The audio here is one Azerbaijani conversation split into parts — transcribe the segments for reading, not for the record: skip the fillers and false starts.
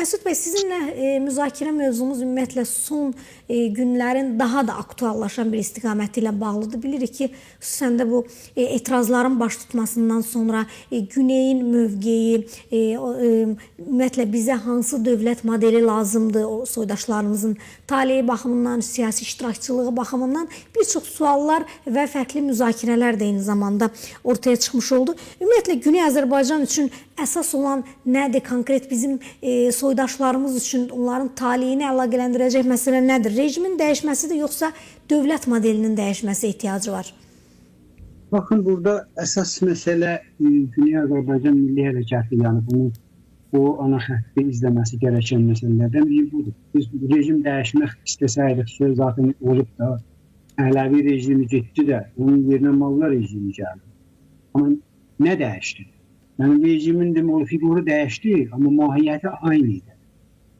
Məsud bəy, sizinlə müzakirə mövzumuz ümumiyyətlə son günlərin daha da aktuallaşan bir istiqaməti ilə bağlıdır. Bilirik ki, xüsusən də bu etirazların baş tutmasından sonra Güneyin mövqeyi, ümumiyyətlə bizə hansı dövlət modeli lazımdır, o soydaşlarımızın taleyi baxımından, siyasi iştirakçılığı baxımından bir çox suallar və fərqli müzakirələr də eyni zamanda ortaya çıxmış oldu. Ümumiyyətlə Güney Azərbaycan üçün əsas olan nədir? Konkret bizim soydaşlarımız üçün onların taleyini əlaqələndirəcək məsələ nədir? Rejimin dəyişməsidir, yoxsa dövlət modelinin dəyişməsi ehtiyacı var? Bakın, burada əsas məsələ Güney Azərbaycan Milli Hərəkatı, yəni bunu o ana xətti izləməsi gərəkən məsələlərdən biri budur. Biz rejim dəyişmək istəsəydik, söz zaten olub da, Əhləvi rejimi getdi də, onun yerinə Molla rejimi gəldi. Amma nə dəyişdi? Yəni rejimin deməli figuru dəyişdi, amma mahiyyəti aynı idi.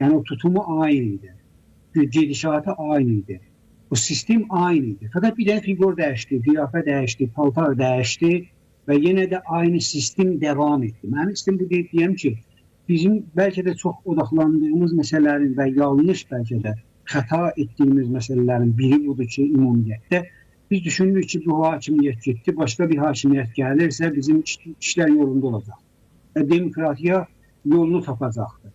Yəni o tutumu aynı idi. Gedişatı aynı idi. O sistem aynı idi. Fakat bir də figur dəyişdi, qiyafə dəyişdi, paltar dəyişdi və yenə də aynı sistem devam etdi. Mən istəyirəm bu deyəm ki, bizim bəlkə də çox odaqlandığımız məsələlərin və yanlış bəlkə də xəta etdiyimiz məsələlərin biri budur ki, ümumiyyətdə biz düşünürük ki, bu hakimiyyət getdi, başqa bir hakimiyyət gəlirsə bizim işlər yolunda olacaq. Demokratiya yolunu tapacaqdır.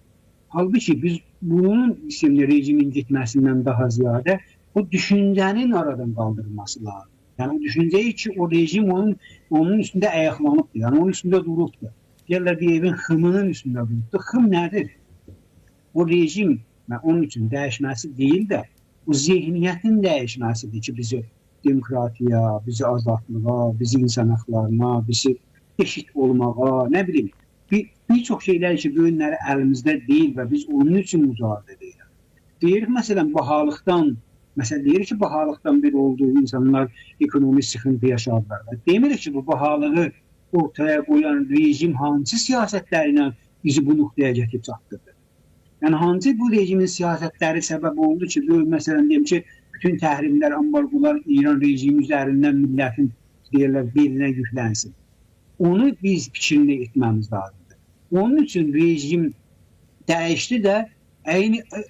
Halbuki biz bunun isimli rejimin getməsindən daha ziyadə o düşüncənin aradan qaldırılması lazım. Yəni o düşüncəyi ki, o rejim onun üstündə ayaqlanıbdır, yəni onun üstündə durubdur. Deyirlər bir evin xımının üstündə durubdur. Xım nədir? O rejim onun üçün dəyişməsi deyil də, o zihniyyətin dəyişməsidir ki, bizi demokratiya, bizi azadlığa, bizi insan haqlarına, bizi eşit olmağa, nə bilim, bir çox şeylər ki, bu günləri əlimizdə deyil və biz onun üçün mücadilə edirik. Deyirik, məsələn, deyirik ki, bahalıqdan bir olduğu insanlar ekonomi sıxıntı yaşadılar. Demirik ki, bu bahalığı ortaya qoyan rejim hansı siyasətlərlə bizi bu nöqtəyə gətirib çatdırdı? Yəni hansı bu rejimin siyasətləri səbəb oldu ki, məsələn deyim ki, bütün təhrimlər, ambargolar İran rejimi üzərindən millətin deyirlər, belinə yüklənsin. Onu biz fikrini etməmiz lazımdır. Onun üçün rejim dəyişdi də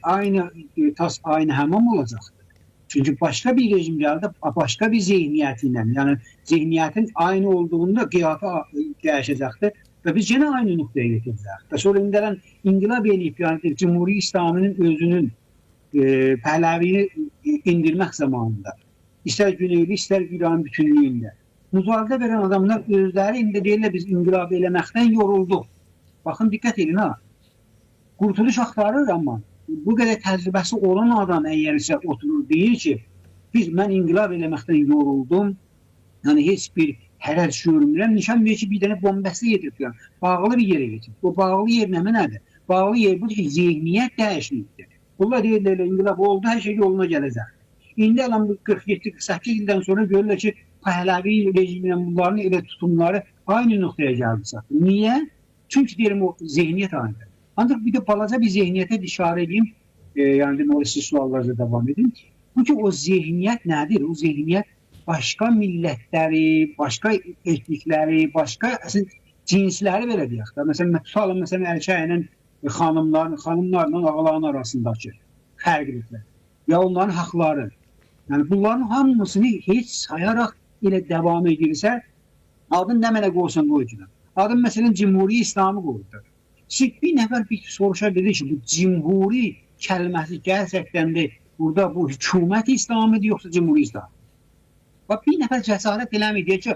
aynı həmam olacaqdır. Çünki başqa bir rejim gəldi, başqa bir zihniyyəti ilə, yəni zihniyyətin aynı olduğunda qiyafə dəyişəcəkdir. Və biz yenə aynı nöqtəyə getirdik. Və sonra inqilab eləyib, yəni Cumhuri İslaminin özünün Pəhləvini indirmək zamanında, istər Güneyli, istər İran bütünlüyündə müzalidə verən adamlar özləri indi deyirlər, biz inqilab eləməkdən yorulduq. Baxın, diqqət edin ha. Qurtuluş axtarır, amma bu qədər təcrübəsi olan adam əgər isə oturur, deyir ki, mən inqilab eləməkdən yoruldum, yəni heç bir hərəc görmürəm, nişan verir ki, bir dənə bombəsi yedirib, yəni, bağlı bir yerə getirib. O bağlı yer nədir? Bağlı yer budur ki, zihniyyət dəyişməkdir. Bunlar deyirlər, inqilab oldu, hər şey yoluna gələcək. İndi 47-48 ildən sonra görürlər ki, Pəhləvi rejimlə bunların elə tutumları aynı nöqtəyə gəldi. Niyə? Çünki deyirəm, o zihniyyət aynıdır. Ancaq bir də balaca bir zihniyyətə işarə edeyim, yəni siz suallarca devam edin. Bu ki, o zihniyyət nədir? O zihniyyət başqa millətləri, başqa etnikləri, başqa cinsləri belə deyək. Məsələn, erkəklə xanımlarla ağaların arasındakı fərqliliklər və onların haqları. Yəni, bunların hamısını heç sayaraq ilə devam edirsə, adın nə mənə qoysan qoyucular. Adın məsələn Cumhuri İslamı qoyurdur. Siz bir nəfər soruşa bilir ki, bu Cumhuri kəlməsi gerçəkdən də burada bu hükümət İslamıdır, yoxsa Cumhuri İslamı? Bax, bir nəfər cəsarət eləmir, deyək ki,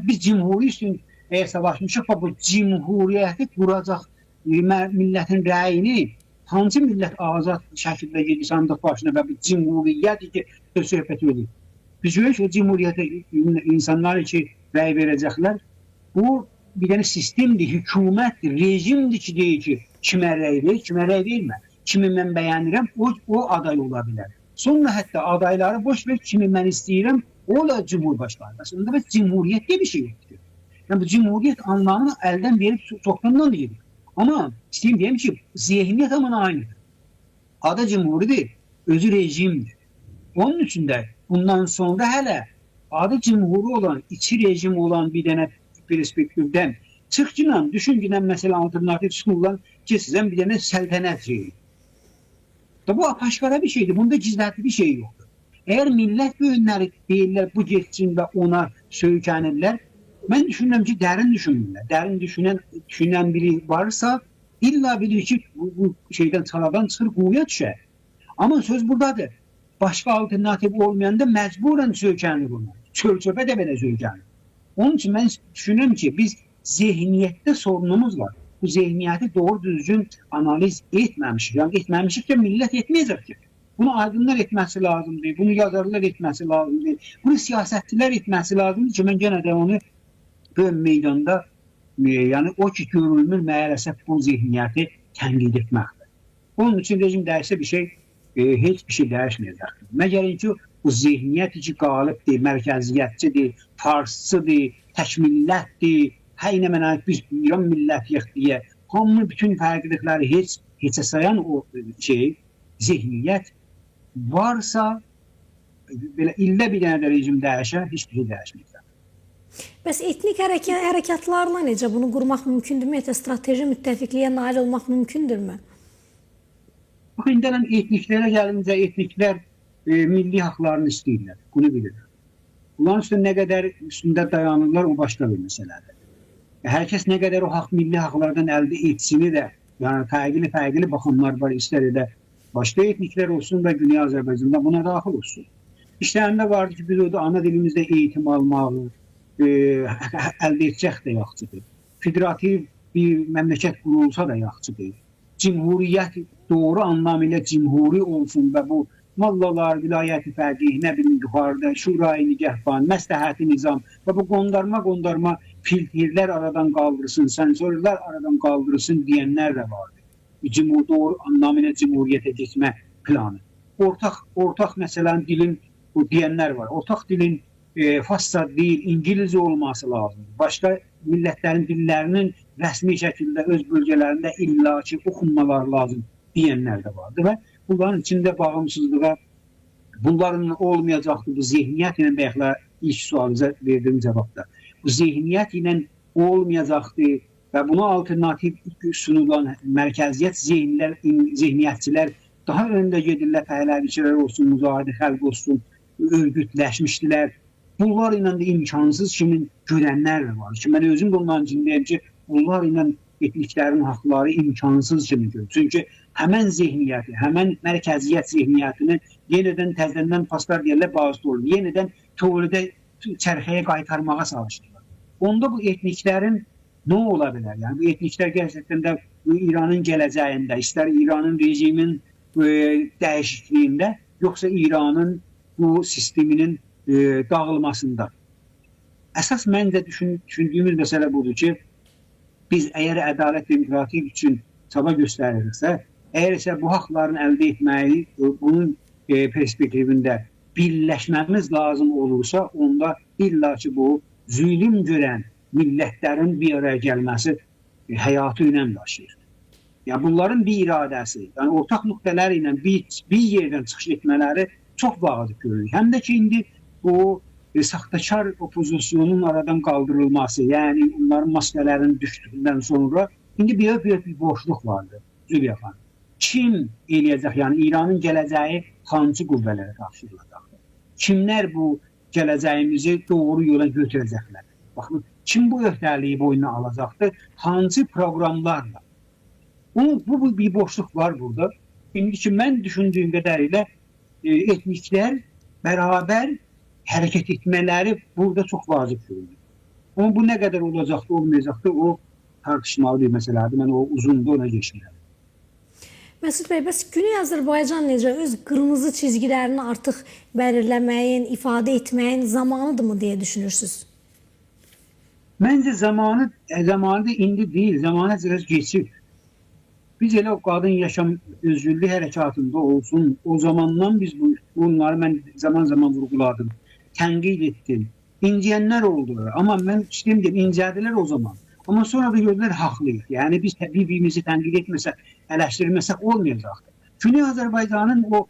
biz Cumhuri üçün savaşmışıq, bu Cumhuriyyəti quracaq millətin rəyini, hansı millət azad şəkildə gedir sandıq başına və bu Cumhuriyyəti ki, söhbət edir. Biz görürük ki, o Cumhuriyyətə insanlar ki, rəy verəcəklər, bu bir dənə sistemdir, hükümətdir, rejimdir ki, deyir ki, kimə rəy verir, kimə rəy vermə. Kimi mən bəyənirəm, o aday ola bilər. Sonra hətta adayları boş ver, kimi mən istəyirəm, o da Cumhurbaşqanı. Aslında biz Cumhuriyyət diye bir şey yoxdur. Yəni bu Cumhuriyyət anlamını əldən verib çoxdandan deyirik. Amma istəyim deyim ki, zihniyyət amma aynıdır. Adı Cumhuridir, özü rejimdir. Onun üçün də bundan sonra hələ adı Cumhuri olan, içi rejim olan bir dənə perspektivdən Çıx düşüncünə mesela alternatif çıxırlar ki, sizdən bir dənə səltənət şeyi. Da bu apaşkara bir şeydir. Bunda gizlətli bir şey yoktur. Eğer millət böyünləri deyirlər bu getsin və ona söykənirlər, mən düşünürəm ki, dərin düşünürlər. Dərin düşünən biri varsa, illa bilir ki, bu şeydən çaladan çıxır, quyuya düşər. Amma söz buradadır. Başka alternatif olmayanda məcburən söykənir buna. Çöl-çöpə də belə söykənir. Onun için ben düşünürüm ki, biz zihniyette sorunumuz var. Bu zihniyeti doğru düzgün analiz etmemişik. Yani etmemişik de millet etmeyecek ki. Bunu aydınlar etmesi lazımdır. Bunu yazarlar etmesi lazımdır. Bunu siyasetçiler etmesi lazımdır ki, ben gene de onu ön meydanda yani o ki görülmür maalesef bu zihniyeti tənqid etməkdir. Onun için rejim dəyişsə bir şey hiçbir şey dəyişməyəcəkdir. Məgər ki bu zihniyet ki qalibdir, mərkəziyyətçidir, farsçıdır, təkmillətdir, həynə mənayət biz İran millətiyyək deyə hamı bütün fərqlilikləri heçə sayan o şey, zihniyet varsa belə ildə bir dənə də rejim dəyişər, hiçbir şey dəyişməyəcək. Bəs etnik hərəkatlarla necə bunu qurmaq mümkündürmü? Strateji müttəfiqliyə nail olmaq mümkündürmü? Bax, indilən etniklərə gəlincə, etniklər milli haqlarını istəyirlər, bunu bilirlər. Bunların üstündə nə qədər üstündə dayanırlar, o başqa bir məsələdir. Hər kəs nə qədər o haqq, milli haqlardan əldə etsini də, yəni fərqli baxımlar var, istər edə başqa etniklər olsun və Güney Azərbaycanda buna daxil olsun. İşlərində vardı ki, biz orada ana dilimizdə eğitim almağı əldə edəcək də yaxşıdır. Federativ bir məmləkət qurulsa da yaxşıdır. Cumhuriyyət doğru anlamıyla cumhuri olsun və bu mallalar, vilayəti fərqi, nə bilim yuxarıda, şurayı nigəhban, məsləhəti nizam və bu qondarma filtrlər aradan qaldırsın, sensorlar aradan qaldırsın deyənlər də vardır. Doğru anlamıyla cumhuriyyətə geçmə planı. Ortaq məsələn dilin deyənlər var. Ortaq dilin farsça dil, İngilizce olması lazımdır. Başqa millətlərin dillərinin rəsmi şəkildə öz bölgələrində illaki oxunmalar lazım deyənlər də vardır və bunların içində bağımsızlığa bunların olmayacaqdır. Bu zihniyyət ilə bəyəklə ilk sualınıza verdiğim cavabda. Bu zihniyyət ilə olmayacaqdır və buna alternativ sunulan mərkəziyyət zihniyyətçilər daha öndə gedirlər, Pəhləviçilər olsun, müzahidə xəlq olsun, örgütləşmişdilər. Bunlar ilə də imkansız kimi görənlər də var. Ki, mən özüm də ondan cindəyim ki, bunlar ilə etniklərin haqları imkansız kimi görür. Çünki həmən zihniyyəti, həmən mərkəziyyət zihniyyətini yenidən təzədən paslar deyərlər, bazı olur. Yenidən teoridə çərxəyə qaytarmağa çalışırlar. Onda bu etniklərin nə ola bilər? Yəni, bu etniklər gerçəkdən də İranın gələcəyində, istər İranın rejimin dəyişikliyində, yoxsa İranın bu sisteminin dağılmasında. Əsas məncə düşündüyümüz məsələ budur ki, biz əgər ədalət demokratik üçün çaba göstəririksə, əgər isə bu haqların əldə etməyi bunun perspektivində birləşməmiz lazım olursa, onda illa ki bu zülüm görən millətlərin bir araya gəlməsi həyatı önəm daşıyır. Yəni bunların bir iradəsi, yəni ortaq nöqtələri ilə bir yerdən çıxış etmələri çox vacib görülür. Həm də ki indi bu saxtakar opozisyonun aradan qaldırılması, yəni onların maskələrin düşdüyündən sonra indi böyük bir boşluq vardır Züleyxa xanım. Kim eləyəcək? Yəni İranın gələcəyi hansı qüvvələrə tapşırılacaqdır? Kimlər bu gələcəyimizi doğru yola götürəcəklər? Baxın, kim bu öhdəliyi boynuna alacaqdır? Hansı proqramlarla? Bu bir boşluq var burada. İndi ki mən düşündüyüm qədərilə etniklər bərabər hərəkət etmələri burada çox vacib görünür. Amma bu nə qədər olacaqdır, olmayacaqdır, o tartışmalı bir məsələdir. Mən o uzundur, ona geçmirəm. Məsud bəy, bəs Güney Azərbaycan necə öz qırmızı çizgilərini artıq belirləməyin, ifadə etməyin zamanıdırmı deyə düşünürsünüz? Məncə zamanı indi deyil, zamanı biraz geçib. Biz elə o qadın yaşam özgürlük hərəkatında olsun, o zamandan biz bunları mən zaman vurguladım, tənqid etdim. İnciyənlər oldu, amma mən istəyim incədilər o zaman. Amma sonra da gördülər haqlıyıq. Yəni biz bir-birimizi tənqid etməsək, eləşdirməsək olmayacaqdır. Güney Azərbaycanın o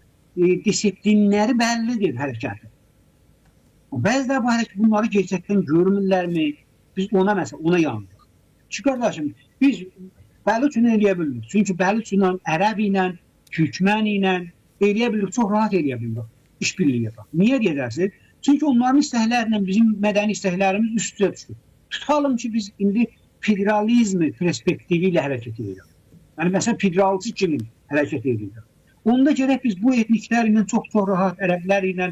disiplinləri bəllidir hərəkatı. Bəziləri bunları gerçəkdən görmürlərmi? Biz ona yandık. Ki qardaşım, biz Bəluç ilə eləyə bildik. Çünki Bəluç ilə, Ərəb ilə, Türkmən ilə eləyə bildik, çox rahat eləyə bildik. İşbirliyi yapaq. Niyə deyərsiniz? Çünki onların istəklərlə bizim mədəni istəklərimiz üst-üstə düşür. Tutalım ki, biz indi federalizmi perspektivi ilə hərəkət edirik. Yəni, məsələn, federalçı kimi hərəkət edirik. Onda gərək biz bu etniklər ilə çox-çox rahat, ərəblər ilə,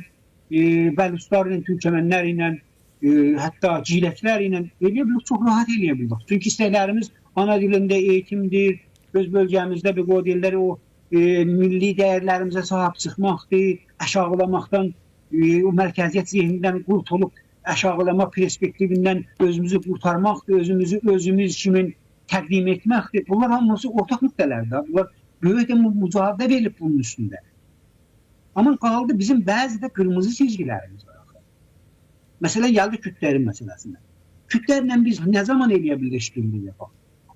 Bəluçlar ilə, Türkmənlər ilə, hətta Ciləklər ilə eləyə bildik, çox rahat eləyə bildik. Çünki istəklərimiz ana dilində eğitimdir, öz bölgəmizdə bir o dilləri o milli dəyərlərimizə sahib çıxmaqdır, aşağılamaqdan, o mərkəziyyət zihnindən qurtulup aşağılama perspektivindən özümüzü qurtarmaqdır, özümüz kimi təqdim etməkdir. Bunlar hamısı ortaq nöqtələrdir. Bunlar böyük də mücadilə verilib bunun üstündə. Amma qaldı bizim bəzi də qırmızı çizgilərimiz var. Məsələn, gəldi Kürdlərin məsələsinə. Kürdlərlə biz nə zaman eləyə bilir işbirliyi yapaq?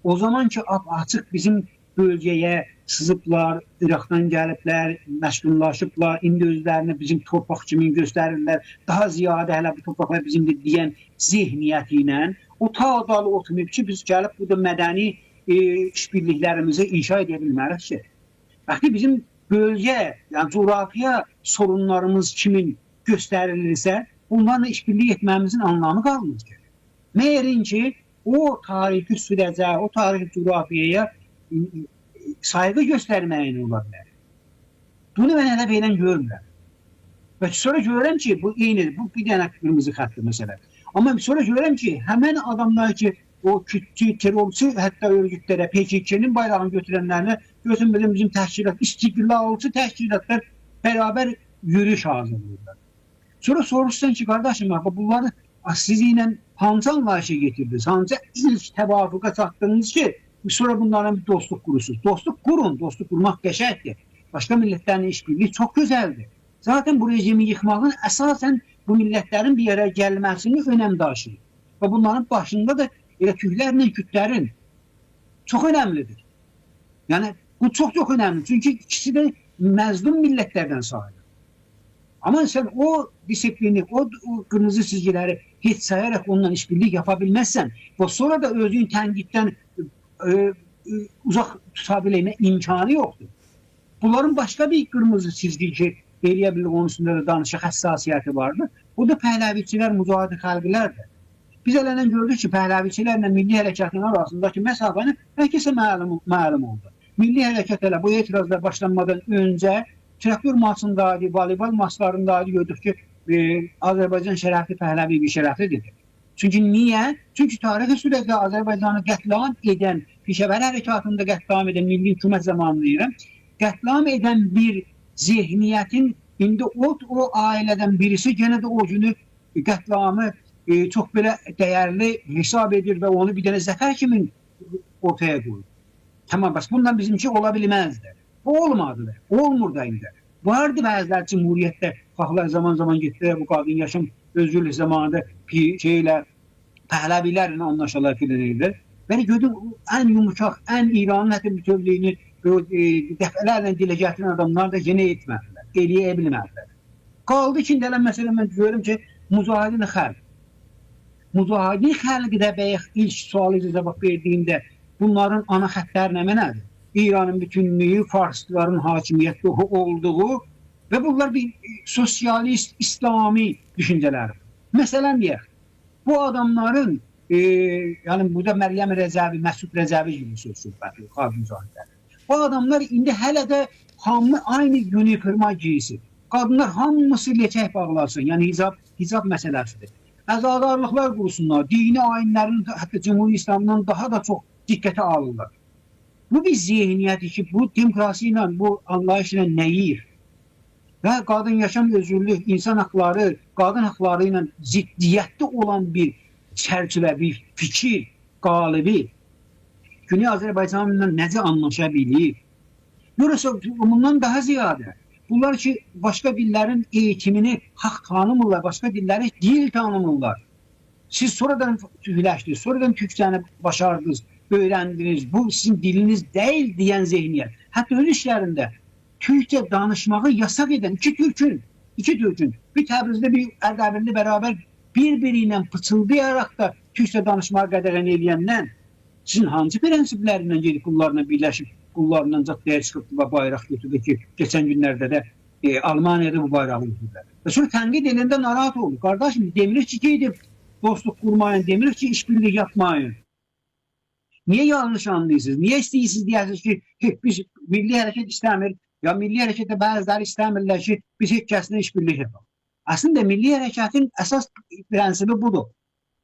O zaman ki, açıq bizim bölgəyə sızıblar, İraqdan gəliblər, məşğullaşıblar, indi özlərini bizim torpaq kimi göstərirlər, daha ziyadə hələ bu torpaqlar bizimdir deyən zehniyyəti ilə o tağdalı oturmayıb ki, biz gəlib burada mədəni işbirliklərimizi inşa edə bilmərik ki. Bəxti bizim bölgə, yəni coğrafiya sorunlarımız kimin göstərilirsə, bunlarla işbirlik etməyimizin anlamı qalmır ki. Məyərin ki, o tarixi sürəcə, o tarixi coğrafiyaya saygı göstərməyin ola bilər. Bunu mən hələ beylən görmürəm. Və sonra görürəm ki, bu eynidir, bu bir dənə qırmızı xəttdir məsələ. Amma sonra görürəm ki, həmən adamlar ki, o kütçü, terörçü, hətta örgütlərə, PKK-nin bayrağını götürənlərlə götürmədən bizim təşkilat, istiqlalçı təşkilatlar bərabər yürüyüş hazırlayırlar. Sonra soruşsan ki, qardaşım, bunları sizinlə hansı anlayışa getirdiniz, hansı ilk təvafuqa çatdınız ki, sonra bunlarla bir dostluq qurursunuz. Dostluq qurun, dostluq qurmaq qəşəkdir. Başqa millətlərin işbirliyi çox gözəldir. Zaten bu rejimi yıxmağın əsasən bu millətlərin bir yerə gəlməsini önəm daşıyır. Və bunların başında da elə Türklərlə Kürdlərin çox önəmlidir. Yəni, bu çox-çox önəmli. Çünki ikisi də məzlum millətlərdən sayılır. Amma sən o disiplini, o qırmızı çizgiləri heç sayaraq onunla işbirlik yapa bilməzsən və sonra da özün tənqiddən uzaq tuta bilmə imkanı yoxdur. Bunların başqa bir qırmızı çizgi ki, eləyə bilir, onun üstündə də danışıq həssasiyyəti vardır. Bu da pəhləviçilər, mücahid xalqlərdir. Biz ələnən gördük ki, pəhləviçilərlə milli hərəkatın arasındakı məsafəni hər kəsə məlum oldu. Milli hərəkat elə bu etirazlar başlanmadan öncə traktör maçındaydı, voleybol maçlarındaydı, gördük ki, Azərbaycan şərəfli Pəhləvi bir şərəflidir. Çünki niyə? Çünki tarixi sürətdə Azərbaycanı qətlam edən, Pişəvər hərəkatında qətlam edən, milli hükümət zamanı deyirəm, qətlam edən bir zehniyyətin indi o ailədən birisi gene də o günü qətlamı çox belə dəyərli hesab edir və onu bir dənə zəfər kimi ortaya qoyur. Tamam, bəs bundan bizimki ola bilməzdir. Bu olmadı. Olmur da indi. Vardı bəzilər Cumhuriyyətdə, xalqlar zaman-zaman getdilər, bu qadın yaşam özgürlük zamanında Pəhləvilərlə anlaşalar filan edirlər. Bəni gördüm, ən yumuşaq, ən İranın hətta bütövlüyünü dəfələrlə dilə gətirən adamlar da yenə etmədilər, eləyə bilmədilər. Qaldı ki, gələn məsələ mən görürüm ki, mücahidin xəlq. Mücahidin xəlqi də bəyək ilk sualı cavab verdiyində bunların ana xəttləri nədir? İranın bütünlüyü, farslıların hakimiyyətli olduğu və bunlar bir sosyalist, İslami düşüncələr. Məsələn deyək, bu adamların, yəni burada Məryəm Rəcəvi, Məsud Rəcəvi gibi söz-söhbəti, xalq mücahidləri. Bu adamlar indi hələ də hamı aynı üniforma giysi. Qadınlar hamısı leçək bağlasın, yəni hicab məsələsidir. Əzadarlıqlar qursunlar, dini ayinlərin, hətta Cumhur İslamından daha da çox diqqətə alırlar. Bu bir zihniyyədir ki, bu demokrasi ilə, bu anlayış ilə nəyir? Və qadın yaşam özgürlük, insan haqları, qadın haqları ilə ziddiyyətli olan bir çərçivə, bir fikir qalibi Güney Azərbaycanla necə anlaşa bilir? Burası bundan daha ziyadə. Bunlar ki, başqa dillərin eğitimini haqq tanımırlar, başqa dilləri dil tanımırlar. Siz sonradan tühləşdiniz, sonradan türkçəni başardınız, öyrəndiniz, bu sizin diliniz deyil deyən zehniyyət. Hətta öz işlərində Türkçe danışmağı yasak eden iki Türk'ün, bir Təbrizdə, bir Ərdəbilli beraber birbiriyle fısıldayarak da Türkçe danışmağı qədərən eləyəndən Sizin hansı prensiplərindən gedib bunlarla birləşib, bunlarla dəyə çıxıb və bayraq götürdü ki, keçən günlərdə də Almaniyada bu bayrağı götürdülər. Və sonra tənqid edəndə narahat oldu. Qardaşım, demirik ki, gedib dostluq qurmayın, demirik ki, işbirlik yapmayın. Niye yanlış anlıyorsunuz? Niye istəyirsiniz deyərsiniz ki, biz milli hərəkət istəmir, ya milli hərəkətdə bəziləri istəmirlər ki, biz heç kəslə işbirlik yapaq. Aslında milli hərəkətin əsas prensibi budur.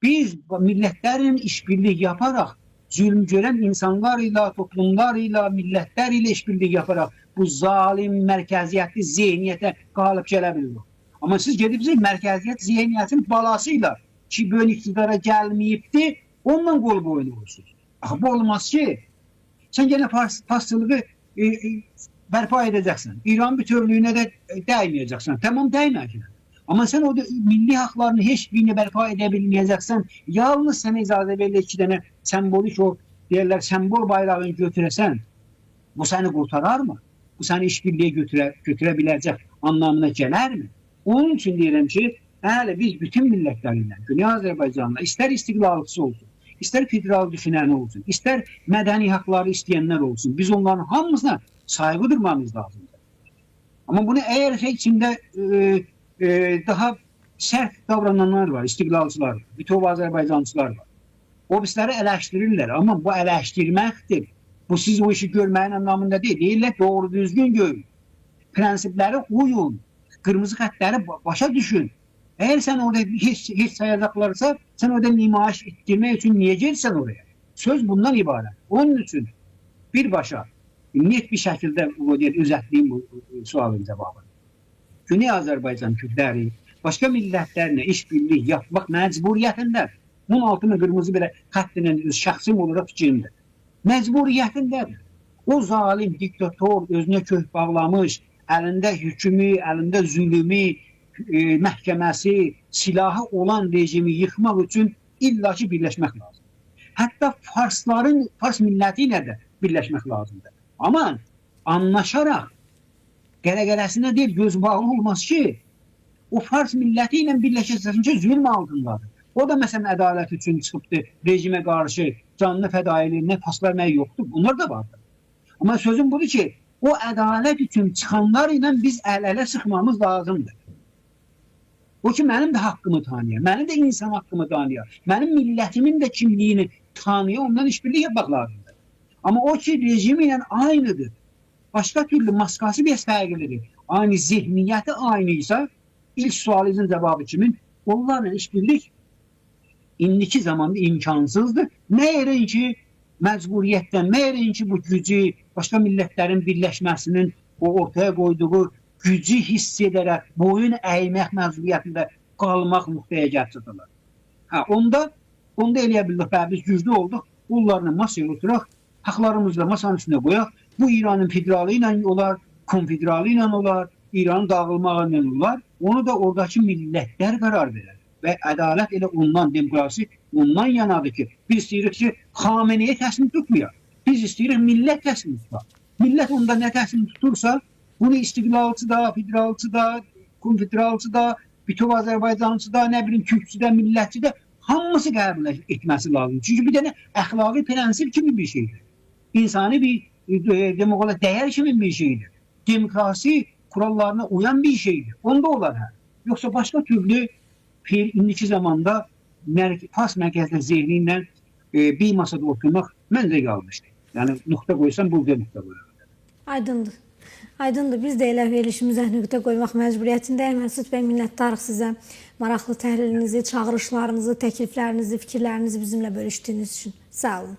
Biz millətlərlə işbirlik yaparaq, zülm görən insanlarla, toplumlarla, millətlərlə işbirlik yaparaq bu zalim, mərkəziyyətli zihniyyətə qalib gələ bilirik. Amma siz gedibsiniz mərkəziyyət zihniyyətin balasıyla ki, böyle iktidara gəlməyibdir, onunla qol boyun olursunuz. Axı, bu olmaz ki, sen gene pasçılığı bərpa edeceksin. İran bütövlüğüne de değmeyeceksin. Tamam, değmeyeceksin. Ama sen o milli haklarını hiçbirini bərpa edebilmeyeceksen, yalnız sana icazə verilir 2 tane sembolik o derler, sembol bayrağını götüresen, bu seni kurtarar mı? Bu seni işbirliğe götürebilecek anlamına gelir mi? Onun için diyelim ki, hele biz bütün milletlerle, Güney Azerbaycan'la ister istiklalçısı olsun, ister federal düşünen olsun, ister medeni hakları isteyenler olsun, biz onların hamısına saygı durmamız lazımdır. Ama bunu eğer içinde daha sert davrananlar var, istiklalçılar var, bütün Azerbaycancılar var. O bizleri eleştirirler ama bu eleştirmektir. Bu siz o işi görmeyin anlamında değil. Değiller, doğru düzgün görün. Prensipleri uyun. Kırmızı xətləri başa düşün. Eğer sen orada hiç sayacaklarsa, sen orada nümayiş ettirmek için niye gelsen oraya? Söz bundan ibaret. Onun için birbaşa net bir şekilde özetleyeyim bu sualın cevabını. Güney Azerbaycan Kürtləri başka milletlerle işbirliği yapmak mecburiyetinde. Bunun altına kırmızı bir xəttinin şəxsim olarak fikrimdir. Mecburiyetinde. O zalim diktator özüne kök bağlamış, elinde hükümü, elinde zulümü, məhkəməsi, silahı olan rejimi yıkmak için illaki birleşmek lazım. Hatta Fars milletiyle de birleşmek lazımdır. Ama anlaşarak gələ-gələsində değil, göz bağlı olmaz ki, o Fars milletiyle birləşəcəsince zulm altındadır. O da mesela adalet için çıkıptı, rejime karşı canlı fədailiyinə pas vermək yoktur. Bunlar da vardır. Ama sözüm budur ki, o adalet için çıkanlar ile biz el-ele sıxmamız lazımdır. O ki, mənim də haqqımı tanıyır, mənim də insan haqqımı tanıyır, mənim milletimin də kimliyini tanıyır, ondan işbirlik yapmaq lazımdır. Ama o ki, rejimi ilə aynıdır. Başka türlü maskası bir fərqlidir. Aynı zihniyyəti aynıysa, ilk sualınızın cevabı kimin? Onlarla işbirlik indiki zamanda imkansızdır. Məyərin ki, məcburiyyətdən, məyərin ki, bu gücü başka milletlerin birleşmesinin o ortaya koyduğu gücü hiss ederek boyun eğmek mecburiyetinde kalmak muhtəyə çatırlar. Onda eləyə bildik, biz güclü olduk, bunlarla masaya oturaq, haqlarımızla masanın üstüne qoyaq. Bu İranın federalı ilə olar, konfederalı ilə olar, İranın dağılmağı ilə olar. Onu da oradaki millətlər karar verir. Ve adalet elə ondan, demokrasi ondan yanadır ki, biz istəyirik ki, Xamene'ye təslim tutmayaq. Biz istəyirik millət təslim tutmaq. Millət onda nə təslim tutursa, bunu istiklalçı da, federalçı da, konfederalçı da, bütün Azerbaycançı da, ne bileyim Türkçü de, millətçi de hamısı qəbul etməsi lazım. Çünkü bir tane əxlaqi prensip kimi bir şeydir. İnsani bir demokrasi değer kimi bir şeydir. Demokrasi kurallarına uyan bir şeydir. Onda olar hə. Yoksa başka türlü indiki zamanda Fars mərkəzli zihniyle bir masada oturmaq məncə qalmışdır. Yani nokta koysam burada nokta koyarım. Aydındır. Aydındır. Biz də elə verilişimizə nöqtə qoymaq məcburiyyətindəyik. Məsud bəy, minnətdarıq sizə maraqlı təhlilinizi, çağırışlarınızı, təkliflərinizi, fikirlərinizi bizimlə bölüşdüyünüz üçün. Sağ olun.